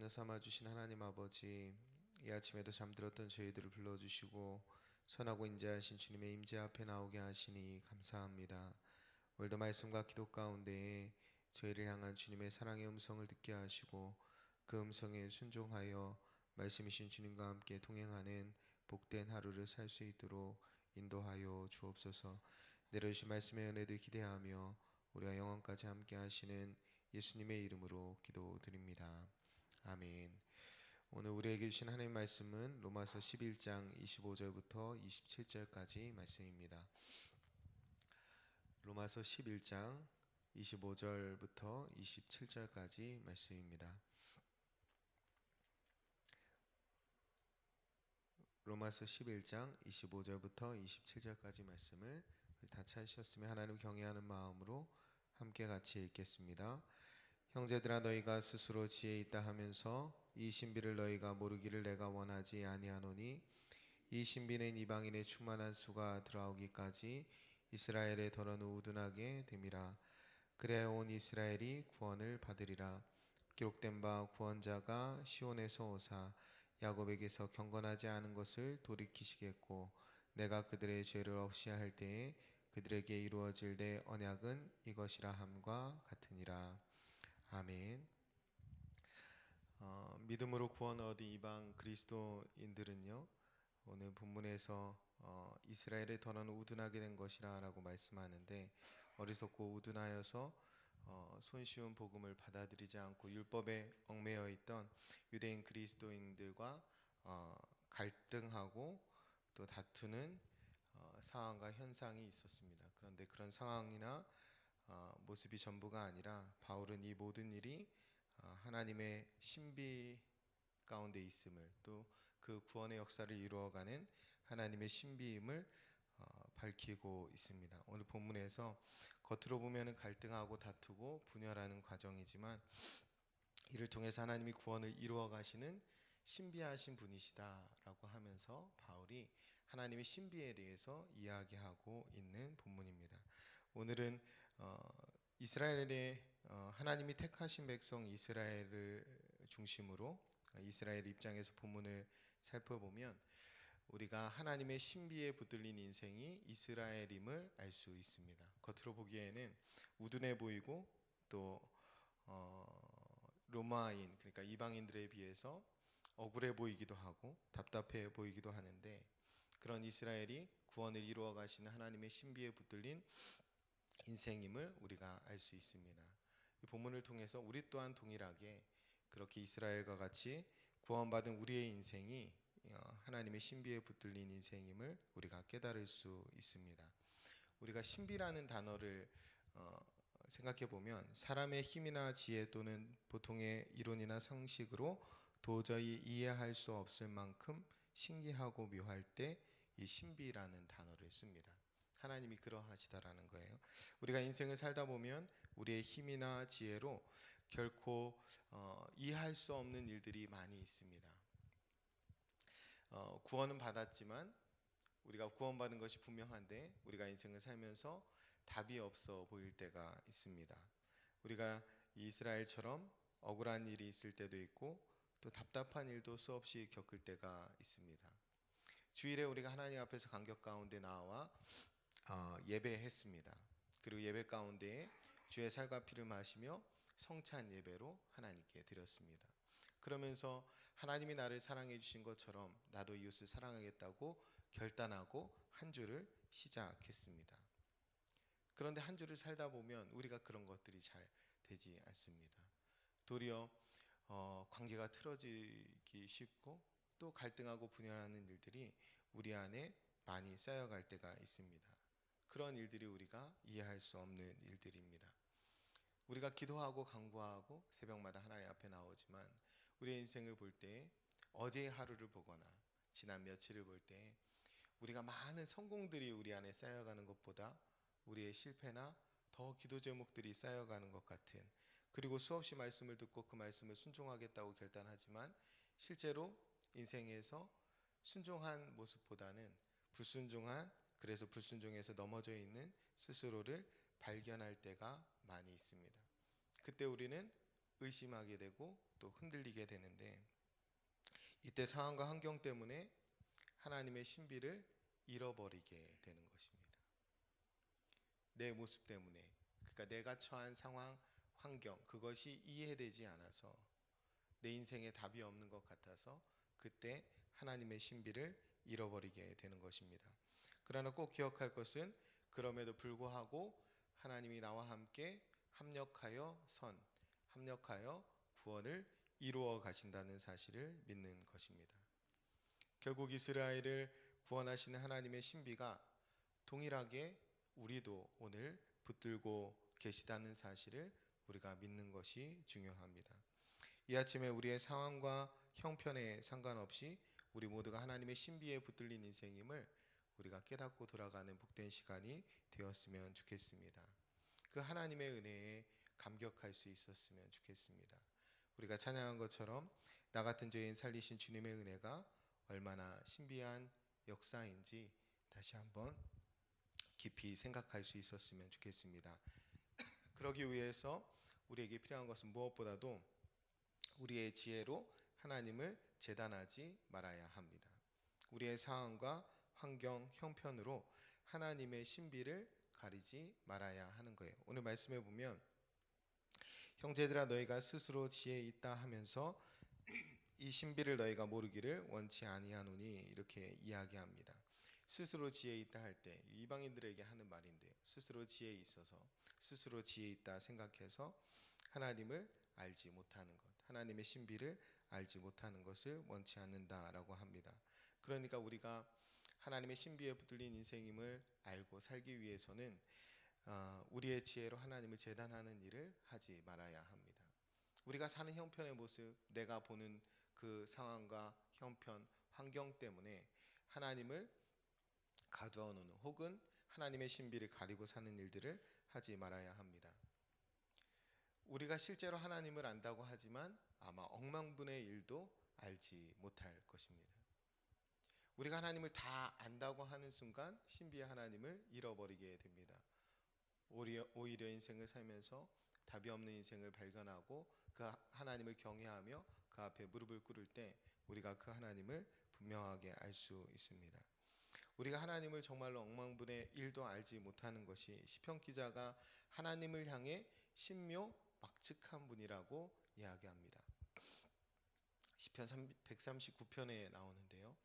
자녀 삼아주신 하나님 아버지, 이 아침에도 잠들었던 저희들을 불러주시고 선하고 인자하신 주님의 임재 앞에 나오게 하시니 감사합니다. 오늘도 말씀과 기도 가운데에 저희를 향한 주님의 사랑의 음성을 듣게 하시고 그 음성에 순종하여 말씀이신 주님과 함께 동행하는 복된 하루를 살 수 있도록 인도하여 주옵소서. 내려주신 말씀의 은혜를 기대하며 우리와 영원까지 함께 하시는 예수님의 이름으로 기도드립니다. 아멘. 오늘 우리에게 주신 하나님의 말씀은 로마서 11장 25절부터 27절까지 말씀입니다. 로마서 11장 25절부터 27절까지 말씀입니다. 로마서 11장 25절부터 27절까지 말씀을 다 찾으셨으면 하나님 경외하는 마음으로 함께 같이 읽겠습니다. 형제들아, 너희가 스스로 지혜 있다 하면서 이 신비를 너희가 모르기를 내가 원하지 아니하노니 이 신비는 이방인의 충만한 수가 들어오기까지 이스라엘의 더러는 우둔하게 됨이라. 그래야 온 이스라엘이 구원을 받으리라. 기록된 바 구원자가 시온에서 오사 야곱에게서 경건하지 않은 것을 돌이키시겠고 내가 그들의 죄를 없이 할 때에 그들에게 이루어질 내 언약은 이것이라 함과 같으니라. 아멘. 믿음으로 구원 얻은 이방 그리스도인들은요, 오늘 본문에서 이스라엘의 더러는 우둔하게 된 것이라 라고 말씀하는데, 어리석고 우둔하여서 손쉬운 복음을 받아들이지 않고 율법에 얽매여 있던 유대인 그리스도인들과 갈등하고 또 다투는 상황과 현상이 있었습니다. 그런데 그런 상황이나 모습이 전부가 아니라 바울은 이 모든 일이 하나님의 신비 가운데 있음을, 또 그 구원의 역사를 이루어가는 하나님의 신비임을 밝히고 있습니다. 오늘 본문에서 겉으로 보면 갈등하고 다투고 분열하는 과정이지만 이를 통해서 하나님이 구원을 이루어 가시는 신비하신 분이시다라고 하면서 바울이 하나님의 신비에 대해서 이야기하고 있는 본문입니다. 오늘은 이스라엘의 하나님이 택하신 백성 이스라엘을 중심으로 이스라엘 입장에서 본문을 살펴보면 우리가 하나님의 신비에 붙들린 인생이 이스라엘임을 알 수 있습니다. 겉으로 보기에는 우둔해 보이고 또 로마인, 그러니까 이방인들에 비해서 억울해 보이기도 하고 답답해 보이기도 하는데, 그런 이스라엘이 구원을 이루어 가시는 하나님의 신비에 붙들린 인생임을 우리가 알 수 있습니다. 이 본문을 통해서 우리 또한 동일하게 그렇게 이스라엘과 같이 구원받은 우리의 인생이 하나님의 신비에 붙들린 인생임을 우리가 깨달을 수 있습니다. 우리가 신비라는 단어를 생각해 보면 사람의 힘이나 지혜 또는 보통의 이론이나 상식으로 도저히 이해할 수 없을 만큼 신기하고 묘할 때 이 신비라는 단어를 씁니다. 하나님이 그러하시다라는 거예요. 우리가 인생을 살다 보면 우리의 힘이나 지혜로 결코 이해할 수 없는 일들이 많이 있습니다. 구원은 받았지만 우리가 구원받은 것이 분명한데 우리가 인생을 살면서 답이 없어 보일 때가 있습니다. 우리가 이스라엘처럼 억울한 일이 있을 때도 있고 또 답답한 일도 수없이 겪을 때가 있습니다. 주일에 우리가 하나님 앞에서 감격 가운데 나와 예배했습니다. 그리고 예배 가운데에 주의 살과 피를 마시며 성찬 예배로 하나님께 드렸습니다. 그러면서 하나님이 나를 사랑해 주신 것처럼 나도 이웃을 사랑하겠다고 결단하고 한 주를 시작했습니다. 그런데 한 주를 살다 보면 우리가 그런 것들이 잘 되지 않습니다. 도리어 관계가 틀어지기 쉽고 또 갈등하고 분열하는 일들이 우리 안에 많이 쌓여갈 때가 있습니다. 그런 일들이 우리가 이해할 수 없는 일들입니다. 우리가 기도하고 간구하고 새벽마다 하나님 앞에 나오지만 우리의 인생을 볼 때 어제의 하루를 보거나 지난 며칠을 볼 때 우리가 많은 성공들이 우리 안에 쌓여가는 것보다 우리의 실패나 더 기도 제목들이 쌓여가는 것 같은, 그리고 수없이 말씀을 듣고 그 말씀을 순종하겠다고 결단하지만 실제로 인생에서 순종한 모습보다는 불순종한, 그래서 불순종에서 넘어져 있는 스스로를 발견할 때가 많이 있습니다. 그때 우리는 의심하게 되고 또 흔들리게 되는데, 이때 상황과 환경 때문에 하나님의 신비를 잃어버리게 되는 것입니다. 내 모습 때문에, 그러니까 내가 처한 상황, 환경, 그것이 이해되지 않아서 내 인생에 답이 없는 것 같아서 그때 하나님의 신비를 잃어버리게 되는 것입니다. 그러나 꼭 기억할 것은, 그럼에도 불구하고 하나님이 나와 함께 합력하여 구원을 이루어 가신다는 사실을 믿는 것입니다. 결국 이스라엘을 구원하시는 하나님의 신비가 동일하게 우리도 오늘 붙들고 계시다는 사실을 우리가 믿는 것이 중요합니다. 이 아침에 우리의 상황과 형편에 상관없이 우리 모두가 하나님의 신비에 붙들린 인생임을 우리가 깨닫고 돌아가는 복된 시간이 되었으면 좋겠습니다. 그 하나님의 은혜에 감격할 수 있었으면 좋겠습니다. 우리가 찬양한 것처럼 나 같은 죄인 살리신 주님의 은혜가 얼마나 신비한 역사인지 다시 한번 깊이 생각할 수 있었으면 좋겠습니다. 그러기 위해서 우리에게 필요한 것은 무엇보다도 우리의 지혜로 하나님을 재단하지 말아야 합니다. 우리의 상황과 환경, 형편으로 하나님의 신비를 가리지 말아야 하는 거예요. 오늘 말씀해 보면 형제들아 너희가 스스로 지혜 있다 하면서 이 신비를 너희가 모르기를 원치 아니하노니 이렇게 이야기합니다. 스스로 지혜 있다 할 때 이방인들에게 하는 말인데요. 스스로 지혜 있어서, 스스로 지혜 있다 생각해서 하나님을 알지 못하는 것, 하나님의 신비를 알지 못하는 것을 원치 않는다라고 합니다. 그러니까 우리가 하나님의 신비에 붙들린 인생임을 알고 살기 위해서는 우리의 지혜로 하나님을 재단하는 일을 하지 말아야 합니다. 우리가 사는 형편의 모습, 내가 보는 그 상황과 형편, 환경 때문에 하나님을 가두어 놓는, 혹은 하나님의 신비를 가리고 사는 일들을 하지 말아야 합니다. 우리가 실제로 하나님을 안다고 하지만 아마 억만분의 일도 알지 못할 것입니다. 우리가 하나님을 다 안다고 하는 순간 신비의 하나님을 잃어버리게 됩니다. 오히려 인생을 살면서 답이 없는 인생을 발견하고 그 하나님을 경외하며 그 앞에 무릎을 꿇을 때 우리가 그 하나님을 분명하게 알 수 있습니다. 우리가 하나님을 정말로 억만분의 1도 알지 못하는 것이 시편 기자가 하나님을 향해 신묘막측한 분이라고 이야기합니다. 시편 139편에 나오는데요.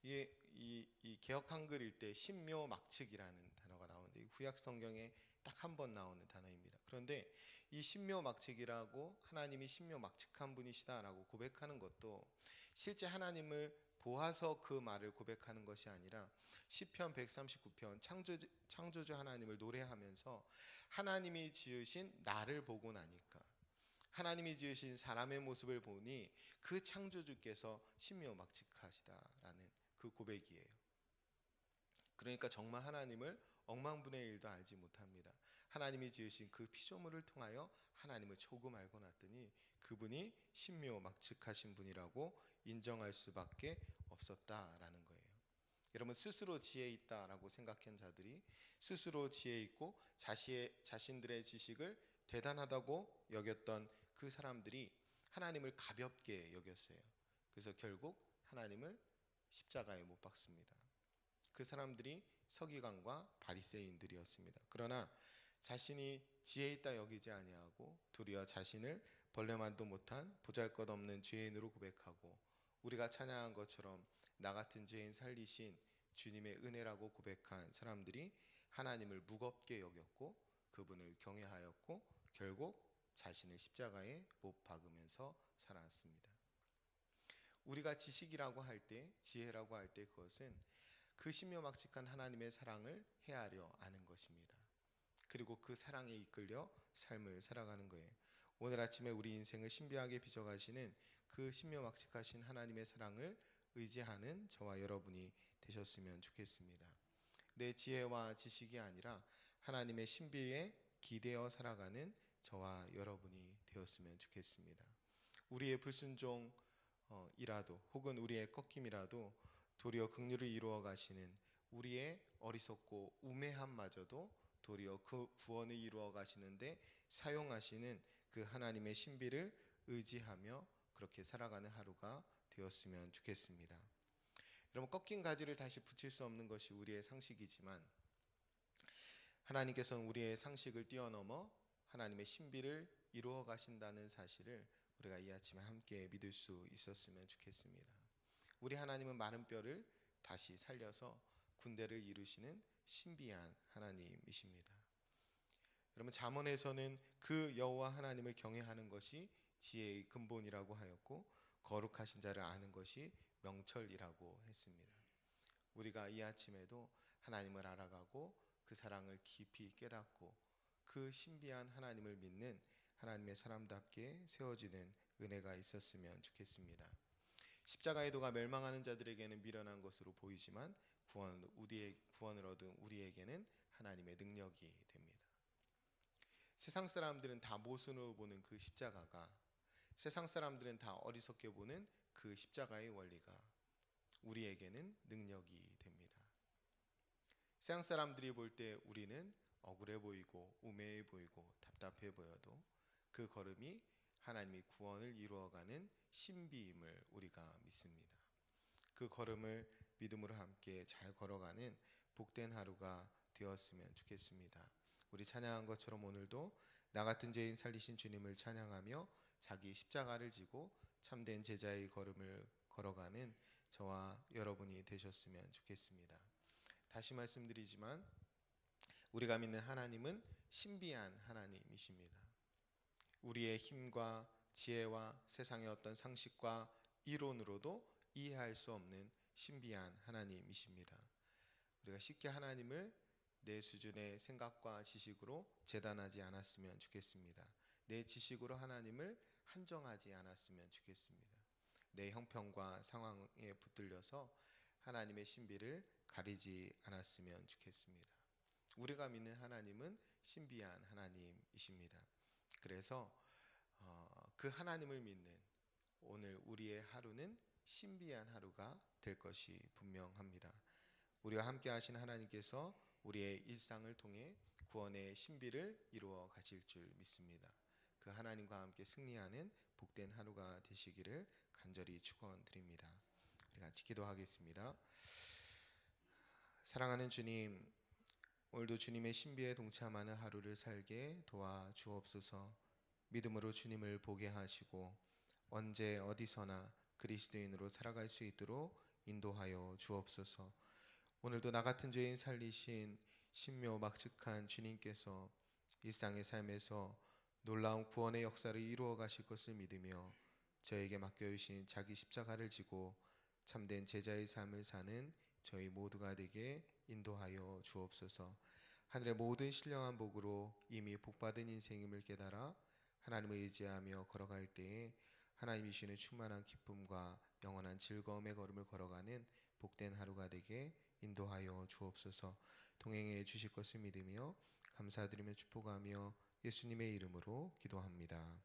이 개역 한글일 때 신묘막측이라는 단어가 나오는데 구약 성경에 딱 한 번 나오는 단어입니다. 그런데 이 신묘막측이라고, 하나님이 신묘막측한 분이시다라고 고백하는 것도 실제 하나님을 보아서 그 말을 고백하는 것이 아니라 시편 139편 창조주 하나님을 노래하면서 하나님이 지으신 나를 보고 나니까, 하나님이 지으신 사람의 모습을 보니 그 창조주께서 신묘막측하시다라는 그 고백이에요. 그러니까 정말 하나님을 억만분의 1도 알지 못합니다. 하나님이 지으신 그 피조물을 통하여 하나님을 조금 알고 났더니 그분이 신묘막측하신 분이라고 인정할 수밖에 없었다라는 거예요. 여러분, 스스로 지혜 있다라고 생각한 자들이, 스스로 지혜 있고 자신들의 지식을 대단하다고 여겼던 그 사람들이 하나님을 가볍게 여겼어요. 그래서 결국 하나님을 십자가에 못 박습니다. 그 사람들이 서기관과 바리새인들이었습니다. 그러나 자신이 지혜 있다 여기지 아니하고 도리어 자신을 벌레만도 못한 보잘것없는 죄인으로 고백하고, 우리가 찬양한 것처럼 나 같은 죄인 살리신 주님의 은혜라고 고백한 사람들이 하나님을 무겁게 여겼고 그분을 경외하였고 결국 자신을 십자가에 못 박으면서 살아왔습니다. 우리가 지식이라고 할 때, 지혜라고 할 때 그것은 그 신묘막측한 하나님의 사랑을 헤아려 아는 것입니다. 그리고 그 사랑에 이끌려 삶을 살아가는 거예요. 오늘 아침에 우리 인생을 신비하게 빚어가시는 그 신묘막측하신 하나님의 사랑을 의지하는 저와 여러분이 되셨으면 좋겠습니다. 내 지혜와 지식이 아니라 하나님의 신비에 기대어 살아가는 저와 여러분이 되었으면 좋겠습니다. 우리의 불순종이라도 혹은 우리의 꺾임이라도 도리어 긍휼을 이루어 가시는 우리의 어리석고 우매함마저도 도리어 그 구원을 이루어 가시는데 사용하시는 그 하나님의 신비를 의지하며 그렇게 살아가는 하루가 되었으면 좋겠습니다. 여러분, 꺾인 가지를 다시 붙일 수 없는 것이 우리의 상식이지만 하나님께서는 우리의 상식을 뛰어넘어 하나님의 신비를 이루어 가신다는 사실을 우리가 이 아침에 함께 믿을 수 있었으면 좋겠습니다. 우리 하나님은 마른 뼈를 다시 살려서 군대를 이루시는 신비한 하나님이십니다. 여러분, 잠언에서는 그 여호와 하나님을 경외하는 것이 지혜의 근본이라고 하였고 거룩하신 자를 아는 것이 명철이라고 했습니다. 우리가 이 아침에도 하나님을 알아가고 그 사랑을 깊이 깨닫고 그 신비한 하나님을 믿는 하나님의 사람답게 세워지는 은혜가 있었으면 좋겠습니다. 십자가의 도가 멸망하는 자들에게는 미련한 것으로 보이지만 구원을 얻은 우리에게는 하나님의 능력이 됩니다. 세상 사람들은 다 모순으로 보는 그 십자가가, 세상 사람들은 다 어리석게 보는 그 십자가의 원리가 우리에게는 능력이 됩니다. 세상 사람들이 볼 때 우리는 억울해 보이고 우매해 보이고 답답해 보여도 그 걸음이 하나님이 구원을 이루어가는 신비임을 우리가 믿습니다. 그 걸음을 믿음으로 함께 잘 걸어가는 복된 하루가 되었으면 좋겠습니다. 우리 찬양한 것처럼 오늘도 나 같은 죄인 살리신 주님을 찬양하며 자기 십자가를 지고 참된 제자의 걸음을 걸어가는 저와 여러분이 되셨으면 좋겠습니다. 다시 말씀드리지만 우리가 믿는 하나님은 신비한 하나님이십니다. 우리의 힘과 지혜와 세상의 어떤 상식과 이론으로도 이해할 수 없는 신비한 하나님이십니다. 우리가 쉽게 하나님을 내 수준의 생각과 지식으로 재단하지 않았으면 좋겠습니다. 내 지식으로 하나님을 한정하지 않았으면 좋겠습니다. 내 형편과 상황에 붙들려서 하나님의 신비를 가리지 않았으면 좋겠습니다. 우리가 믿는 하나님은 신비한 하나님이십니다. 그래서 그 하나님을 믿는 오늘 우리의 하루는 신비한 하루가 될 것이 분명합니다. 우리와 함께 하신 하나님께서 우리의 일상을 통해 구원의 신비를 이루어 가실 줄 믿습니다. 그 하나님과 함께 승리하는 복된 하루가 되시기를 간절히 축원드립니다. 우리 같이 기도하겠습니다. 사랑하는 주님, 오늘도 주님의 신비에 동참하는 하루를 살게 도와 주옵소서. 믿음으로 주님을 보게 하시고 언제 어디서나 그리스도인으로 살아갈 수 있도록 인도하여 주옵소서. 오늘도 나 같은 죄인 살리신 신묘막측한 주님께서 일상의 삶에서 놀라운 구원의 역사를 이루어 가실 것을 믿으며 저에게 맡겨주신 자기 십자가를 지고 참된 제자의 삶을 사는 저희 모두가 되게 인도하여 주옵소서. 하늘의 모든 신령한 복으로 이미 복받은 인생임을 깨달아 하나님을 의지하며 걸어갈 때에 하나님이 주시는 충만한 기쁨과 영원한 즐거움의 걸음을 걸어가는 복된 하루가 되게 인도하여 주옵소서. 동행해 주실 것을 믿으며 감사드리며 축복하며 예수님의 이름으로 기도합니다.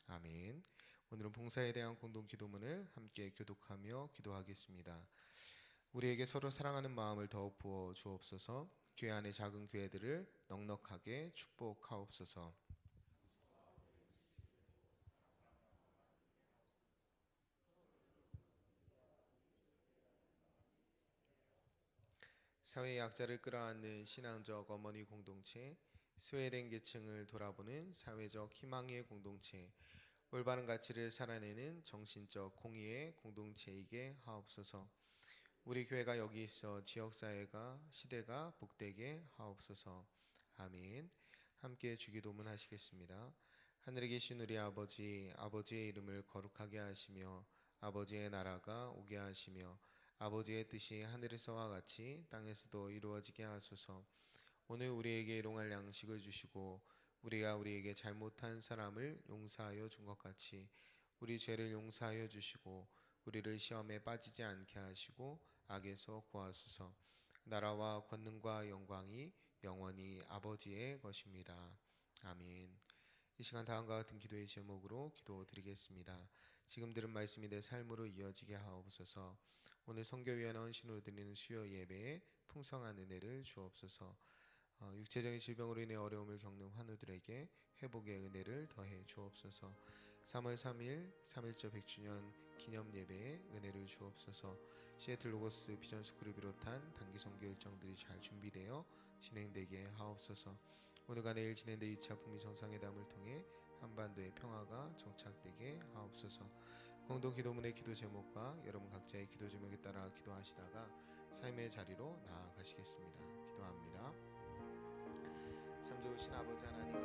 아멘. 오늘은 봉사에 대한 공동 기도문을 함께 교독하며 기도하겠습니다. 우리에게 서로 사랑하는 마음을 더욱 부어 주옵소서. 교회 안의 작은 교회들을 넉넉하게 축복하옵소서. 사회의 약자를 끌어안는 신앙적 어머니 공동체, 스웨덴 계층을 돌아보는 사회적 희망의 공동체, 올바른 가치를 살아내는 정신적 공의의 공동체이게 하옵소서. 우리 교회가 여기 있어 지역사회가 시대가 복되게 하옵소서. 아멘. 함께 주기도문 하시겠습니다. 하늘에 계신 우리 아버지, 아버지의 이름을 거룩하게 하시며 아버지의 나라가 오게 하시며 아버지의 뜻이 하늘에서와 같이 땅에서도 이루어지게 하소서. 오늘 우리에게 일용할 양식을 주시고 우리가 우리에게 잘못한 사람을 용서하여 준 것 같이 우리 죄를 용서하여 주시고 우리를 시험에 빠지지 않게 하시고 악에서 구하소서. 나라와 권능과 영광이 영원히 아버지의 것입니다. 아멘. 이 시간 다음과 같은 기도의 제목으로 기도드리겠습니다. 지금 들은 말씀이 내 삶으로 이어지게 하옵소서. 오늘 선교위원 헌신으로 드리는 수요 예배에 풍성한 은혜를 주옵소서. 육체적인 질병으로 인해 어려움을 겪는 환우들에게 회복의 은혜를 더해 주옵소서. 3월 3일 3.1절 100주년 기념 예배에 은혜를 주옵소서. 시애틀 로고스 비전스쿨을 비롯한 단기 선교 일정들이 잘 준비되어 진행되게 하옵소서. 오늘과 내일 진행될 2차 북미 정상회담을 통해 한반도의 평화가 정착되게 하옵소서. 공동 기도문의 기도 제목과 여러분 각자의 기도 제목에 따라 기도하시다가 삶의 자리로 나아가시겠습니다. 기도합니다. 참 좋으신 아버지 하나님,